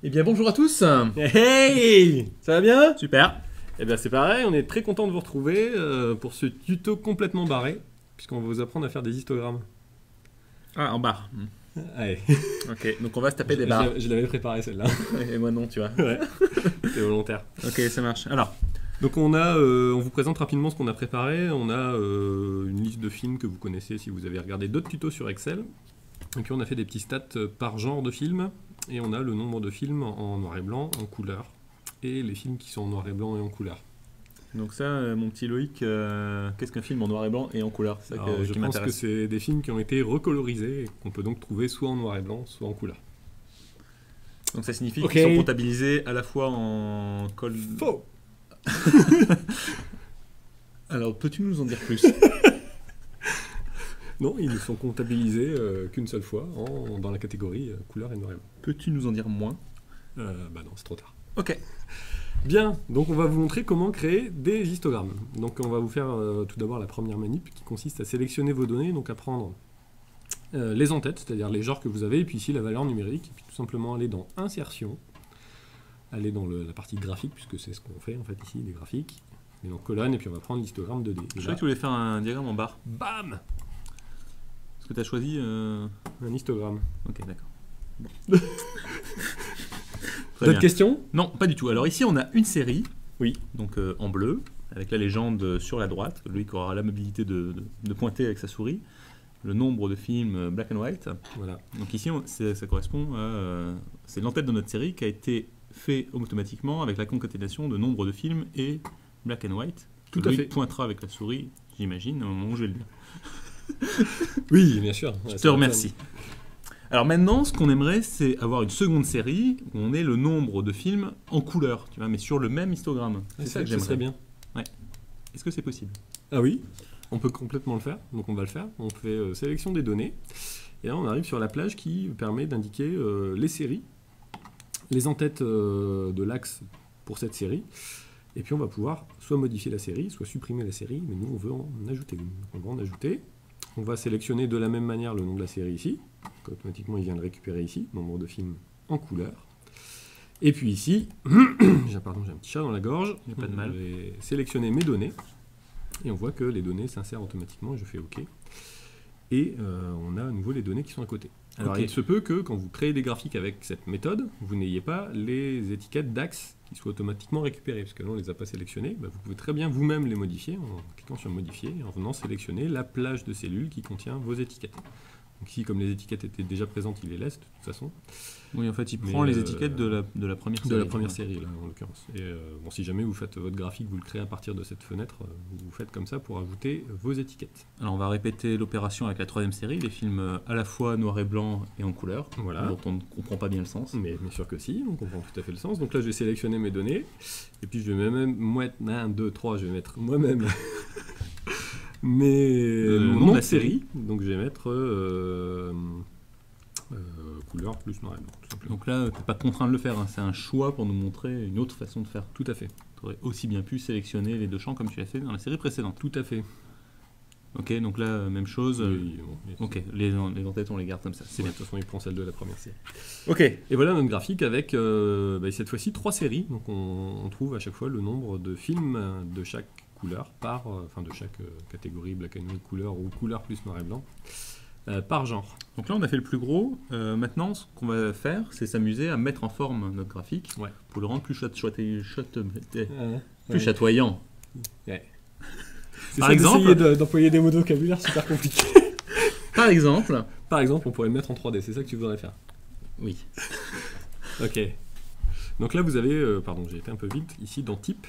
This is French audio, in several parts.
Eh bien bonjour à tous. Hey, ça va bien? Super. Eh bien c'est pareil, on est très content de vous retrouver pour ce tuto complètement barré, puisqu'on va vous apprendre à faire des histogrammes. Ah, en barre. Allez, Ok, donc on va se taper des barres. je l'avais préparé celle-là. Et moi non, tu vois. Ouais, c'était volontaire. Ok, ça marche. Alors, Donc on vous présente rapidement ce qu'on a préparé. On a une liste de films que vous connaissez si vous avez regardé d'autres tutos sur Excel. Et puis on a fait des petits stats par genre de film. Et on a le nombre de films en noir et blanc, en couleur. Et les films qui sont en noir et blanc et en couleur. donc ça, mon petit Loïc, qu'est-ce qu'un film en noir et blanc et en couleur? C'est ça Alors, je qui pense que m'intéresse. c'est des films qui ont été recolorisés et qu'on peut donc trouver soit en noir et blanc, soit en couleur. Donc ça signifie Ok. qu'ils sont comptabilisés à la fois en col... Faux. Alors, peux-tu nous en dire plus? Non, ils ne sont comptabilisés qu'une seule fois dans la catégorie couleur et noir et blanc. Peux-tu nous en dire moins? Bah non, c'est trop tard. Ok. Bien, donc on va vous montrer comment créer des histogrammes. Donc on va vous faire tout d'abord la première manip qui consiste à sélectionner vos données, donc à prendre les en-têtes, c'est-à-dire les genres que vous avez, et puis ici la valeur numérique, et puis tout simplement aller dans Insertion, aller dans la partie graphique, puisque c'est ce qu'on fait en fait ici, les graphiques, et dans colonne, et puis on va prendre l'histogramme 2D. Je croyais que tu voulais faire un diagramme en barre. Bam, Est-ce que tu as choisi... un histogramme. Ok, d'accord. Bon. Très D'autres bien. questions? Non, pas du tout. Alors ici, on a une série, Oui. donc en bleu, avec la légende sur la droite. Loïc aura l'amabilité de pointer avec sa souris. Le nombre de films black and white. Voilà. Donc ici, ça correspond à... c'est l'entête de notre série qui a été fait automatiquement avec la concaténation de nombre de films et black and white. Tout à Loïc fait. pointera avec la souris, j'imagine, au moment où je vais le dire. Oui, bien sûr. Je te remercie. Alors maintenant, ce qu'on aimerait, c'est avoir une seconde série où on ait le nombre de films en couleur, tu vois, mais sur le même histogramme. C'est ça que ça j'aimerais. serait bien. Est-ce que c'est possible? Ah oui, on peut complètement le faire, donc on va le faire. On fait sélection des données, et là on arrive sur la plage qui permet d'indiquer les séries, les en-têtes de l'axe pour cette série, et puis on va pouvoir soit modifier la série, soit supprimer la série, mais nous on veut en ajouter une. Donc on va en ajouter, on va sélectionner de la même manière le nom de la série ici, donc automatiquement il vient de récupérer ici, nombre de films en couleur. Et puis ici, j'ai un petit chat dans la gorge, Il n'y a pas de mal. Je vais sélectionner mes données, et on voit que les données s'insèrent automatiquement, et je fais OK. Et on a à nouveau les données qui sont à côté. Alors Ok. il se peut que quand vous créez des graphiques avec cette méthode, vous n'ayez pas les étiquettes d'axes qui soient automatiquement récupérées, parce que là on ne les a pas sélectionnées. Bah, vous pouvez très bien vous-même les modifier en cliquant sur modifier, et en venant sélectionner la plage de cellules qui contient vos étiquettes. Donc ici, comme les étiquettes étaient déjà présentes, il les laisse de toute façon. Oui, en fait, il Mais, prend les étiquettes de la première série. De la première série, là, en l'occurrence. Et bon, si jamais vous faites votre graphique, vous le créez à partir de cette fenêtre, vous faites comme ça pour ajouter vos étiquettes. Alors, on va répéter l'opération avec la troisième série, les films à la fois noir et blanc et en couleur, Voilà. dont on ne comprend pas bien le sens. Mais bien sûr que si, on comprend tout à fait le sens. Donc là, je vais sélectionner mes données, et puis je vais même mettre 1, 2, 3, je vais mettre moi-même Le mon nom nom de de la série. série. Donc je vais mettre couleur plus noir et blanc, tout simplement. Donc là, tu n'es pas contraint de le faire, hein. C'est un choix pour nous montrer une autre façon de faire. Tout à fait. Tu aurais aussi bien pu sélectionner les deux champs comme tu l'as fait dans la série précédente. Tout à fait. Ok, donc là, même chose. Oui, bon, mais- Ok, les en-têtes, on les garde comme ça. C'est Ouais, bien. de toute façon, il prend celle de la première série. Ok. Et voilà notre graphique avec cette fois-ci 3 séries. Donc on trouve à chaque fois le nombre de films de chaque couleur de chaque catégorie black and white couleur ou couleur plus noir et blanc par genre. Donc là, on a fait le plus gros. Maintenant, ce qu'on va faire, c'est s'amuser à mettre en forme notre graphique Ouais. pour le rendre plus Plus chatoyant. C'est Par ça exemple- d'essayer d'employer des mots de vocabulaire super compliqués. Par exemple, Par exemple, on pourrait le mettre en 3D, c'est ça que tu voudrais faire. oui. Ok. Donc là, vous avez, j'ai été un peu vite, ici dans Type,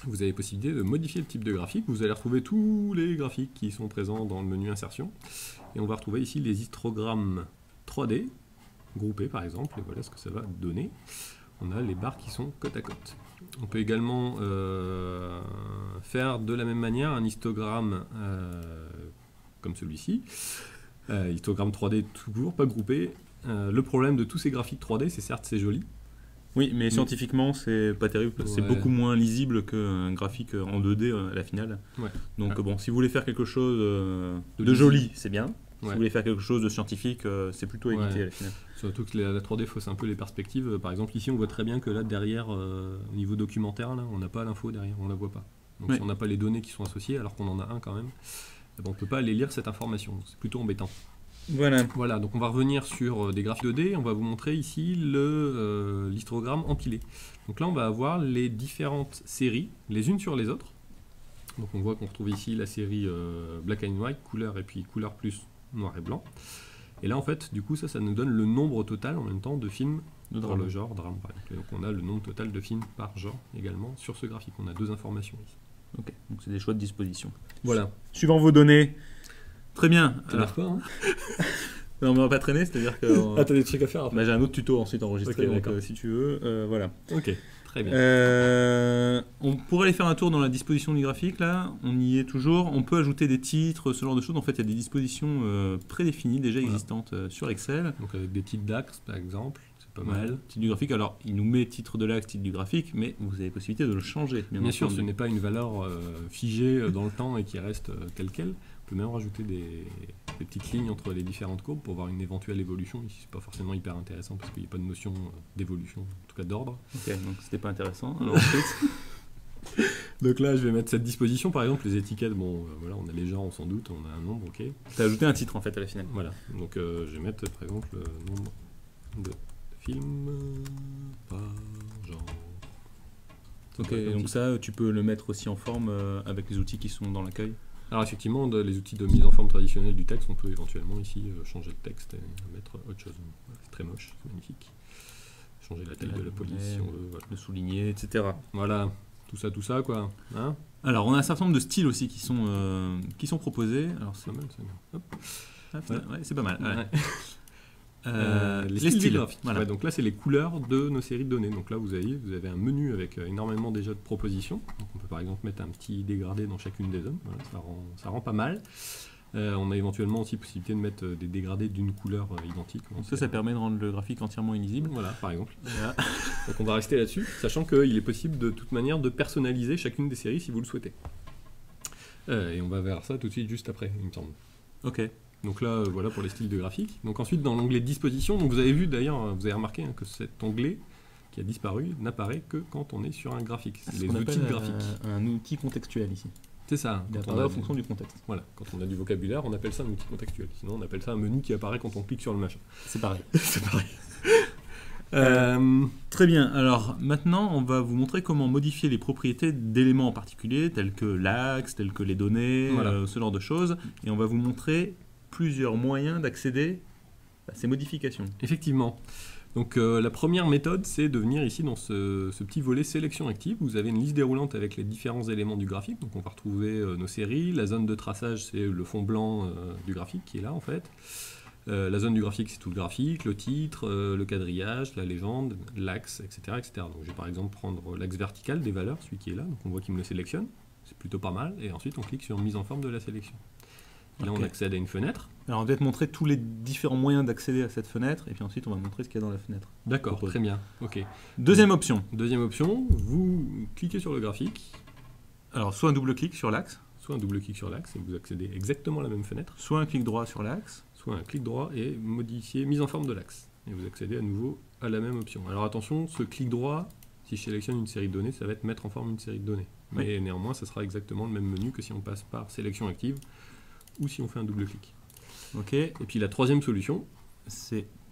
vous avez possibilité de modifier le type de graphique. Vous allez retrouver tous les graphiques qui sont présents dans le menu Insertion. Et on va retrouver ici les histogrammes 3D, groupés par exemple, et voilà ce que ça va donner. On a les barres qui sont côte à côte. On peut également faire de la même manière un histogramme comme celui-ci. Histogramme 3D toujours, pas groupé. Le problème de tous ces graphiques 3D, c'est certes c'est joli. Oui, mais scientifiquement, c'est pas terrible. C'est Ouais. beaucoup moins lisible qu'un graphique en 2D à la finale. Ouais. Donc Ouais. bon, si vous voulez faire quelque chose de lisible. joli, c'est bien. Si Ouais. vous voulez faire quelque chose de scientifique, c'est plutôt évité Ouais. à la finale. Surtout que la 3D fausse un peu les perspectives. Par exemple, ici, on voit très bien que là, derrière, au niveau documentaire, là, on n'a pas l'info derrière, on la voit pas. Donc Ouais. si on n'a pas les données qui sont associées, alors qu'on en a un quand même, eh ben, on ne peut pas aller lire cette information. Donc, c'est plutôt embêtant. Voilà. Voilà, donc on va revenir sur des graphiques 2D. On va vous montrer ici l'histogramme empilé. Donc là, on va avoir les différentes séries, les unes sur les autres. Donc on voit qu'on retrouve ici la série Black and White, couleur et puis couleur plus noir et blanc. Et là, en fait, du coup, ça nous donne le nombre total en même temps de films De dans drame. le genre drame, par exemple. Et donc on a le nombre total de films par genre également sur ce graphique. On a 2 informations ici. Ok, donc c'est des choix de disposition. Voilà. Suivant vos données. Très bien. T'énerves pas, hein? Non, mais on va pas traîner, c'est-à-dire que Ah, t'as des trucs à faire après. bah, j'ai un autre tuto ensuite enregistré, Ok, donc d'accord. si tu veux, voilà. Ok, très bien. On pourrait aller faire un tour dans la disposition du graphique, là, on y est toujours. On peut ajouter des titres, ce genre de choses. En fait, il y a des dispositions prédéfinies, déjà Voilà. existantes sur Excel. Donc avec des titres d'axes, par exemple, c'est pas Ouais. mal. Titre du graphique, alors il nous met titre de l'axe, titre du graphique, mais vous avez possibilité de le changer. Bien sûr, ce entendu. n'est pas une valeur figée dans le temps et qui reste telle quelle. On peut même rajouter des petites lignes entre les différentes courbes pour voir une éventuelle évolution. Ici, c'est pas forcément hyper intéressant parce qu'il n'y a pas de notion d'évolution, en tout cas d'ordre. Ok, donc c'était pas intéressant. Alors ensuite, Donc là, je vais mettre cette disposition. Par exemple, les étiquettes, bon, voilà, on a les genres, on s'en doute, on a un nombre, ok. t'as ajouté un titre en fait à la finale. Voilà, donc je vais mettre par exemple le nombre de films par genre. Ok, Ouais, donc ça, tu peux le mettre aussi en forme avec les outils qui sont dans l'accueil. Alors effectivement, les outils de mise en forme traditionnelle du texte, on peut éventuellement ici changer le texte et mettre autre chose. Voilà, c'est très moche, c'est magnifique. Changer la taille de la police si on veut. Voilà. Le souligner, etc. Voilà, tout ça quoi. Hein, Alors, on a un certain nombre de styles aussi qui sont proposés. Alors, c'est pas mal, c'est bien. Hop. ouais, c'est pas mal. Ouais. Ouais. Les styles styles. graphiques. Voilà. Ouais, donc là, c'est les couleurs de nos séries de données. Donc là, vous avez un menu avec énormément déjà de propositions. Donc on peut par exemple mettre un petit dégradé dans chacune des zones. Voilà, ça rend pas mal. On a éventuellement aussi possibilité de mettre des dégradés d'une couleur identique. Donc ça permet de rendre le graphique entièrement illisible. Voilà, par exemple. Voilà. Donc on va rester là-dessus, sachant qu'il est possible de toute manière de personnaliser chacune des séries si vous le souhaitez. Et on va vers ça tout de suite juste après, il me semble. Ok. Donc là, voilà pour les styles de graphique. Donc ensuite, dans l'onglet disposition, donc vous avez vu d'ailleurs, vous avez remarqué que cet onglet qui a disparu n'apparaît que quand on est sur un graphique. C'est C'est ce les qu'on outils appelle de graphique. un outil contextuel ici. C'est ça. Il Quand on apparaît a en fonction du contexte. Voilà, quand on a du vocabulaire, on appelle ça un outil contextuel. Sinon, on appelle ça un menu qui apparaît quand on clique sur le machin. C'est pareil. C'est pareil. Très bien. Alors maintenant, on va vous montrer comment modifier les propriétés d'éléments en particulier, tels que l'axe, tels que les données, Voilà. ce genre de choses. Et on va vous montrer plusieurs moyens d'accéder à ces modifications. Effectivement. Donc la première méthode, c'est de venir ici dans ce petit volet sélection active. Vous avez une liste déroulante avec les différents éléments du graphique. Donc on va retrouver nos séries. La zone de traçage, c'est le fond blanc du graphique qui est là en fait. La zone du graphique, c'est tout le graphique, le titre, le quadrillage, la légende, l'axe, etc., etc. Donc je vais par exemple prendre l'axe vertical des valeurs, celui qui est là. Donc on voit qu'il me le sélectionne. C'est plutôt pas mal. Et ensuite on clique sur mise en forme de la sélection. Et là Ok. on accède à une fenêtre. Alors on va peut-être montrer tous les différents moyens d'accéder à cette fenêtre, et puis ensuite on va montrer ce qu'il y a dans la fenêtre. D'accord, Propose. très bien. Ok. Deuxième option. Deuxième option, vous cliquez sur le graphique, Alors soit un double clic sur l'axe, soit un double clic sur l'axe et vous accédez exactement à la même fenêtre, soit un clic droit sur l'axe. soit un clic droit et modifier mise en forme de l'axe. Et vous accédez à nouveau à la même option. Alors attention, ce clic droit, si je sélectionne une série de données, ça va être mettre en forme une série de données. Mais néanmoins, ça sera exactement le même menu que si on passe par sélection active ou si on fait un double clic. Ok. Et puis la troisième solution,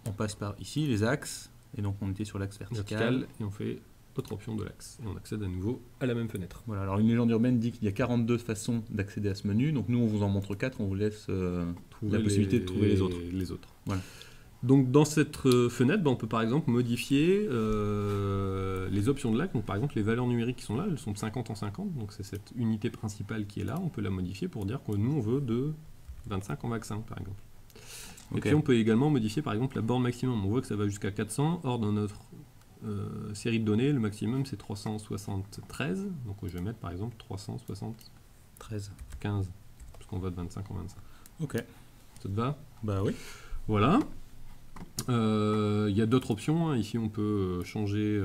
On passe par ici les axes, et donc on était sur l'axe vertical. verticale, et on fait autre option de l'axe. Et on accède à nouveau à la même fenêtre. Voilà, alors une légende urbaine dit qu'il y a 42 façons d'accéder à ce menu, donc nous on vous en montre 4, on vous laisse la possibilité de trouver les autres. Les autres. Voilà. Donc dans cette fenêtre, on peut par exemple modifier les options de l'axe. Donc par exemple les valeurs numériques qui sont là, elles sont de 50 en 50. Donc c'est cette unité principale qui est là. On peut la modifier pour dire que nous on veut de 25 en max 5 par exemple. Et Ok. puis on peut également modifier par exemple la borne maximum. On voit que ça va jusqu'à 400. Or dans notre série de données, le maximum c'est 373. Donc je vais mettre par exemple 375. 13. Parce qu'on va de 25 en 25. Ok. Ça te va? Bah oui. Voilà. Il y a d'autres options. Hein. Ici, on peut changer,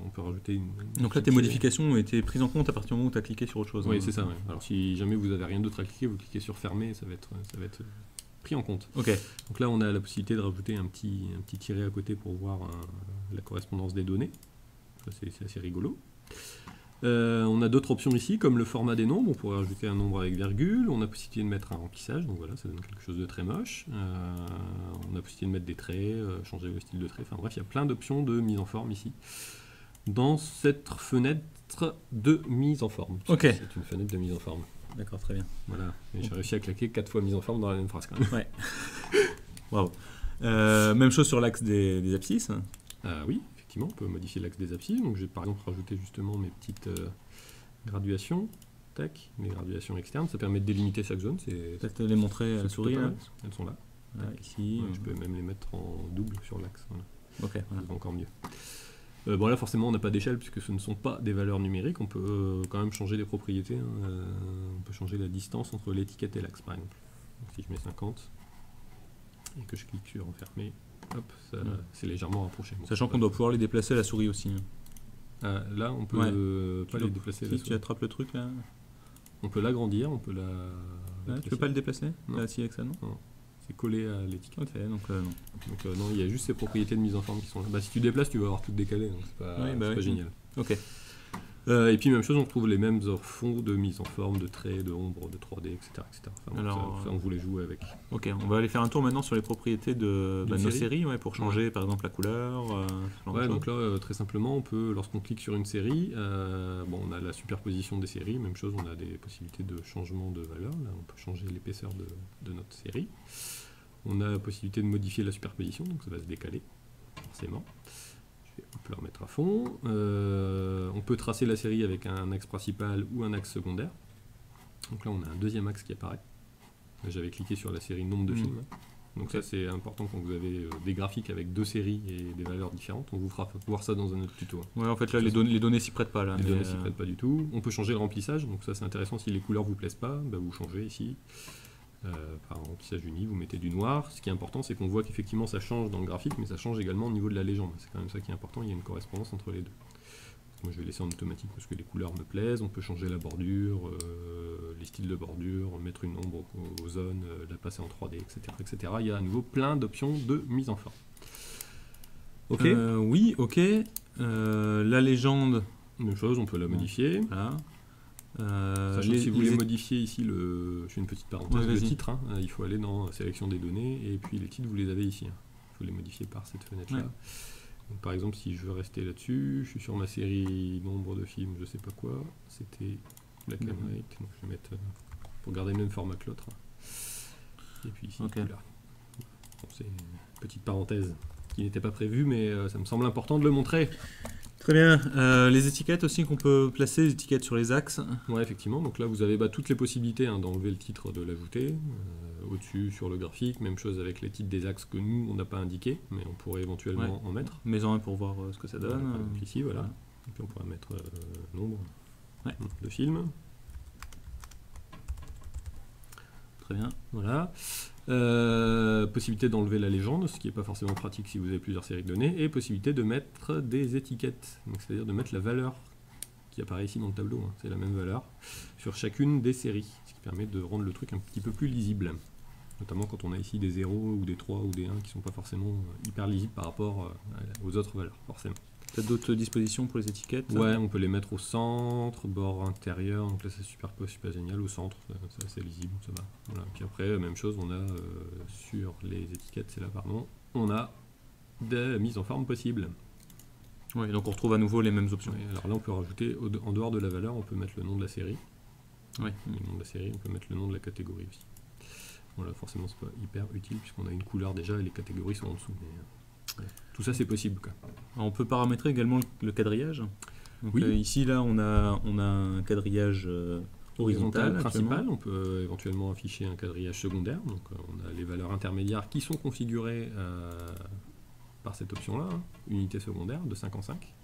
on peut rajouter une. Donc là tes modifications ont été prises en compte à partir du moment où tu as cliqué sur autre chose. Oui, hein. c'est ça. Ouais. Alors, si jamais vous avez rien d'autre à cliquer, vous cliquez sur fermer, ça va être pris en compte. Ok. Donc là, on a la possibilité de rajouter un petit tiret à côté pour voir la correspondance des données. Ça, c'est assez rigolo. On a d'autres options ici, comme le format des nombres. On pourrait rajouter un nombre avec virgule. On a possibilité de mettre un remplissage, donc voilà, ça donne quelque chose de très moche. On a possibilité de mettre des traits, changer le style de trait. Enfin bref, il y a plein d'options de mise en forme ici. Dans cette fenêtre de mise en forme. Ok. C'est une fenêtre de mise en forme. D'accord, très bien. Voilà. Et j'ai réussi à claquer 4 fois mise en forme dans la même phrase quand même. Ouais. Bravo. Même chose sur l'axe des abscisses. Oui, effectivement, on peut modifier l'axe des abscisses. Donc, je vais par exemple rajouter justement mes petites graduations. Tac, mes graduations externes. Ça permet de délimiter chaque zone. Peut-être les montrer à la souris. Là. Elles sont là. Ici. Ouais, je peux même les mettre en double sur l'axe. Voilà. Ok. Voilà. C'est encore mieux. Bon, là, forcément, on n'a pas d'échelle puisque ce ne sont pas des valeurs numériques. On peut quand même changer les propriétés. On peut changer la distance entre l'étiquette et l'axe, par exemple. Donc, si je mets 50 et que je clique sur enfermer, hop, c'est légèrement rapproché. Bon, sachant qu'on doit pouvoir les déplacer à la souris aussi. Là, on peut pas les déplacer. Si tu attrapes le truc, là. On peut l'agrandir, on peut tu peux pas le déplacer Non. là, si avec ça, non. C'est collé à l'étiquette. Ok, donc non. Donc non, il y a juste ces propriétés de mise en forme qui sont là. Bah, si tu déplaces, tu vas avoir tout décalé, donc c'est pas génial. Ok. Et puis même chose, on retrouve les mêmes fonds de mise en forme, de traits, de ombre, de 3D, etc. Enfin, alors, ça, on voulait jouer avec. Ok, on va aller faire un tour maintenant sur les propriétés de nos séries, pour changer par exemple la couleur. Donc là, très simplement, on peut, lorsqu'on clique sur une série, on a la superposition des séries, même chose, on a des possibilités de changement de valeur. Là, on peut changer l'épaisseur de notre série. On a la possibilité de modifier la superposition, donc ça va se décaler, forcément. On peut la remettre à fond. On peut tracer la série avec un axe principal ou un axe secondaire. Donc là, on a un deuxième axe qui apparaît. J'avais cliqué sur la série nombre de films. Donc ça, c'est important quand vous avez des graphiques avec deux séries et des valeurs différentes. On vous fera voir ça dans un autre tuto. Ouais, en fait, là, les données s'y prêtent pas. Là, les données s'y prêtent pas du tout. On peut changer le remplissage. Donc ça, c'est intéressant. Si les couleurs vous plaisent pas, vous changez ici. Par remplissage uni, vous mettez du noir. Ce qui est important, c'est qu'on voit qu'effectivement ça change dans le graphique, mais ça change également au niveau de la légende. C'est quand même ça qui est important, il y a une correspondance entre les deux. Moi je vais laisser en automatique parce que les couleurs me plaisent. On peut changer la bordure, les styles de bordure, mettre une ombre aux zones, la passer en 3D, etc. Il y a à nouveau plein d'options de mise en forme. Ok. Oui, ok. La légende. Même chose, on peut la modifier. Voilà. Si vous voulez modifier ici je fais une petite parenthèse, le titre, il faut aller dans sélection des données et puis les titres vous les avez ici. Il faut les modifier par cette fenêtre là. Donc, par exemple, si je veux rester là-dessus, je suis sur ma série nombre de films, je sais pas quoi, c'était Black and White, donc je vais mettre pour garder le même format que l'autre. Et puis ici, là. Bon, c'est une petite parenthèse qui n'était pas prévue, mais ça me semble important de le montrer. Très bien. Les étiquettes aussi qu'on peut placer, les étiquettes sur les axes. Ouais, effectivement. Donc là, vous avez toutes les possibilités d'enlever le titre, de l'ajouter. Au-dessus, sur le graphique, même chose avec les titres des axes que nous, on n'a pas indiqués, mais on pourrait éventuellement en mettre. Mets-en un pour voir ce que ça donne. Donc ici, voilà. Et puis on pourrait mettre nombre de films. Très bien. Voilà. Possibilité d'enlever la légende, ce qui n'est pas forcément pratique si vous avez plusieurs séries de données, et possibilité de mettre des étiquettes, c'est-à-dire de mettre la valeur qui apparaît ici dans le tableau, c'est la même valeur, sur chacune des séries, ce qui permet de rendre le truc un petit peu plus lisible, notamment quand on a ici des 0 ou des 3 ou des 1 qui ne sont pas forcément hyper lisibles par rapport aux autres valeurs, forcément. Peut-être d'autres dispositions pour les étiquettes? Ouais, on peut les mettre au centre, bord intérieur, donc là ça superpose, super génial, au centre, c'est assez lisible, ça va. Voilà. Puis après, même chose, on a sur les étiquettes, c'est là pardon, on a des mises en forme possibles. Oui, donc on retrouve à nouveau les mêmes options. Ouais, alors là on peut rajouter, en dehors de la valeur, on peut mettre le nom de la série. Oui. Le nom de la série, on peut mettre le nom de la catégorie aussi. Voilà, forcément c'est pas hyper utile puisqu'on a une couleur déjà et les catégories sont en dessous. Mais, tout ça c'est possible quoi. Alors, on peut paramétrer également le quadrillage. Donc, oui. Ici là on a un quadrillage horizontal principal. On peut éventuellement afficher un quadrillage secondaire. Donc on a les valeurs intermédiaires qui sont configurées par cette option là, unité secondaire de 5 en 5.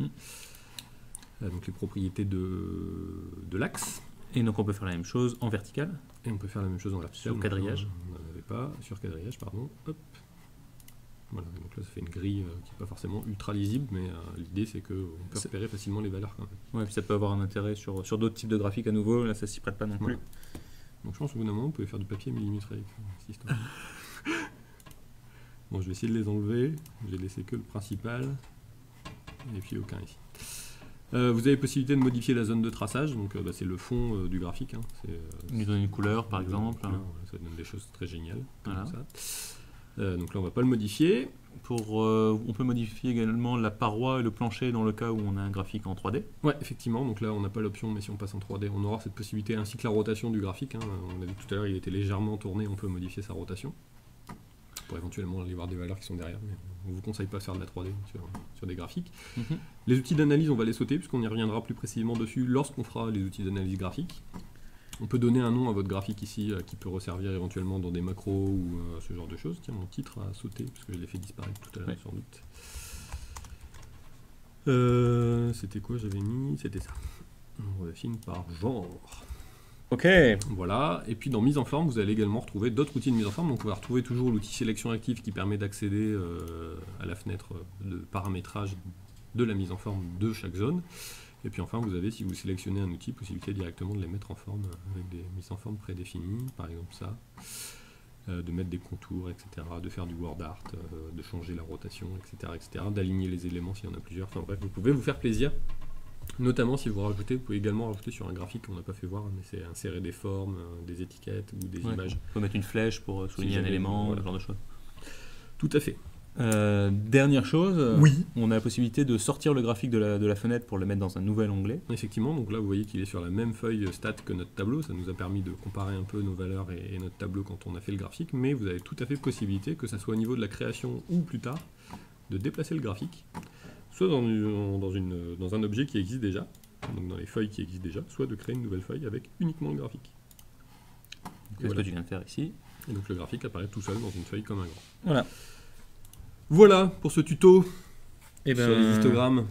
Donc les propriétés de l'axe. Et donc on peut faire la même chose en vertical. Et on peut faire la même chose en vertical. Sur quadrillage. On n'en avait pas. Sur quadrillage, pardon. Hop. Voilà, donc là ça fait une grille qui n'est pas forcément ultra lisible, mais l'idée c'est qu'on peut repérer facilement les valeurs quand même. Ouais, puis ça peut avoir un intérêt sur d'autres types de graphiques à nouveau, là ça s'y prête pas non plus. Donc je pense qu'au bout d'un moment on peut faire du papier millimétré avec cette histoire. Bon, je vais essayer de les enlever. J'ai laissé que le principal. Et puis aucun ici. Vous avez possibilité de modifier la zone de traçage, donc c'est le fond du graphique. Hein. Lui donner une couleur par exemple. Ça donne des choses très géniales. Voilà. Comme ça. Donc là on va pas le modifier. On peut modifier également la paroi et le plancher dans le cas où on a un graphique en 3D. Ouais, effectivement, donc là on n'a pas l'option, mais si on passe en 3D, on aura cette possibilité, ainsi que la rotation du graphique. Hein. On a vu tout à l'heure, il était légèrement tourné, on peut modifier sa rotation. Pour éventuellement aller voir des valeurs qui sont derrière, mais on ne vous conseille pas de faire de la 3D sur des graphiques. Les outils d'analyse, on va les sauter, puisqu'on y reviendra plus précisément dessus lorsqu'on fera les outils d'analyse graphique. On peut donner un nom à votre graphique ici, qui peut resservir éventuellement dans des macros ou ce genre de choses. Tiens, mon titre a sauté, parce que je l'ai fait disparaître tout à l'heure, sans doute. C'était quoi j'avais mis? C'était ça. On redéfinit par genre. Ok. Voilà, et puis dans mise en forme, vous allez également retrouver d'autres outils de mise en forme. Donc on va retrouver toujours l'outil sélection active qui permet d'accéder à la fenêtre de paramétrage de la mise en forme de chaque zone. Et puis enfin, vous avez, si vous sélectionnez un outil, possibilité directement de les mettre en forme avec des mises en forme prédéfinies, par exemple ça, de mettre des contours, etc., de faire du word art, de changer la rotation, etc., d'aligner les éléments s'il y en a plusieurs. Enfin bref, vous pouvez vous faire plaisir. Notamment si vous rajoutez, vous pouvez également rajouter sur un graphique qu'on n'a pas fait voir, mais c'est insérer des formes, des étiquettes ou des images. On peut mettre une flèche pour souligner un élément, voilà. ce genre de choses. Tout à fait. Dernière chose, oui. On a la possibilité de sortir le graphique de la fenêtre pour le mettre dans un nouvel onglet. Effectivement, donc là vous voyez qu'il est sur la même feuille stat que notre tableau, ça nous a permis de comparer un peu nos valeurs et notre tableau quand on a fait le graphique, mais vous avez tout à fait possibilité, que ça soit au niveau de la création ou plus tard, de déplacer le graphique, soit dans un objet qui existe déjà, donc dans les feuilles qui existent déjà, soit de créer une nouvelle feuille avec uniquement le graphique. C'est ce que tu viens de faire ici. Et donc le graphique apparaît tout seul dans une feuille comme un grand. Voilà. Voilà pour ce tuto sur les histogrammes.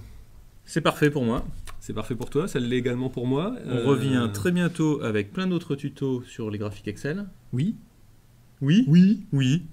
C'est parfait pour moi. C'est parfait pour toi, ça l'est également pour moi. On revient très bientôt avec plein d'autres tutos sur les graphiques Excel. Oui. Oui. Oui. Oui.